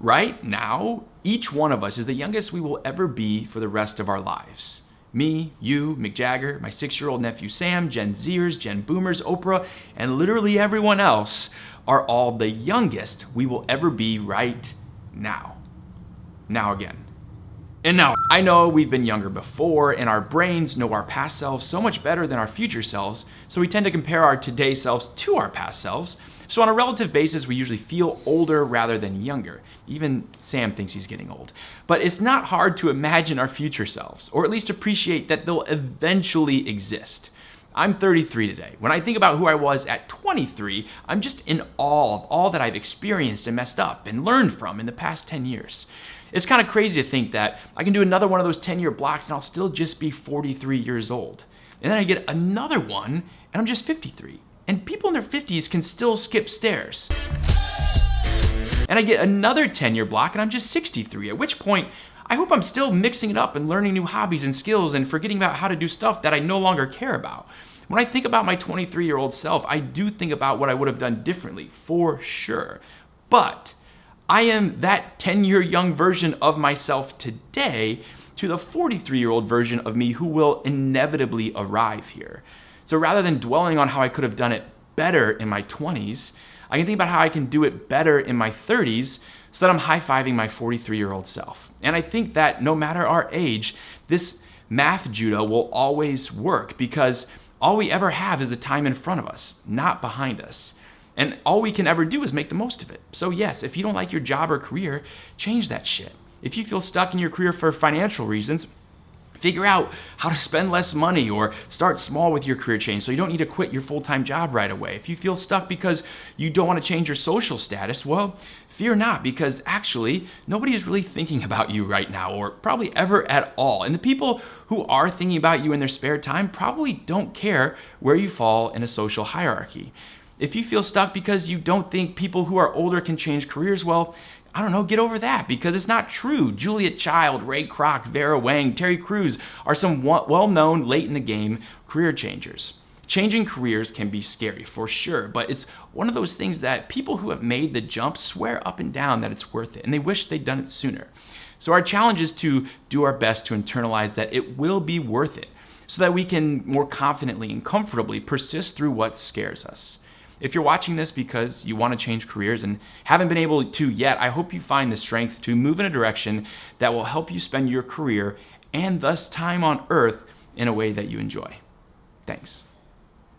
Right now, each one of us is the youngest we will ever be for the rest of our lives. Me, you, Mick Jagger, my 6-year-old nephew Sam, Gen Zers, Gen Boomers, Oprah, and literally everyone else are all the youngest we will ever be right now. Now again. And now, I know we've been younger before, and our brains know our past selves so much better than our future selves, so we tend to compare our today selves to our past selves. So on a relative basis, we usually feel older rather than younger. Even Sam thinks he's getting old. But it's not hard to imagine our future selves, or at least appreciate that they'll eventually exist. I'm 33 today. When I think about who I was at 23, I'm just in awe of all that I've experienced and messed up and learned from in the past 10 years. It's kind of crazy to think that I can do another one of those 10-year blocks and I'll still just be 43 years old. And then I get another one and I'm just 53. And people in their 50s can still skip stairs. And I get another 10-year block and I'm just 63, at which point I hope I'm still mixing it up and learning new hobbies and skills and forgetting about how to do stuff that I no longer care about. When I think about my 23-year-old self, I do think about what I would have done differently, for sure. But I am that 10-year young version of myself today to the 43-year-old version of me who will inevitably arrive here. So rather than dwelling on how I could have done it better in my 20s, I can think about how I can do it better in my 30s so that I'm high-fiving my 43-year-old self. And I think that no matter our age, this math judo will always work because all we ever have is the time in front of us, not behind us. And all we can ever do is make the most of it. So yes, if you don't like your job or career, change that shit. If you feel stuck in your career for financial reasons, figure out how to spend less money or start small with your career change so you don't need to quit your full-time job right away. If you feel stuck because you don't want to change your social status, well, fear not, because actually nobody is really thinking about you right now, or probably ever at all. And the people who are thinking about you in their spare time probably don't care where you fall in a social hierarchy. If you feel stuck because you don't think people who are older can change careers, well, I don't know, get over that, because it's not true. Julia Child, Ray Kroc, Vera Wang, Terry Crews are some well-known late in the game career changers. Changing careers can be scary, for sure, but it's one of those things that people who have made the jump swear up and down that it's worth it, and they wish they'd done it sooner. So our challenge is to do our best to internalize that it will be worth it, so that we can more confidently and comfortably persist through what scares us. If you're watching this because you want to change careers and haven't been able to yet, I hope you find the strength to move in a direction that will help you spend your career and thus time on Earth in a way that you enjoy. Thanks.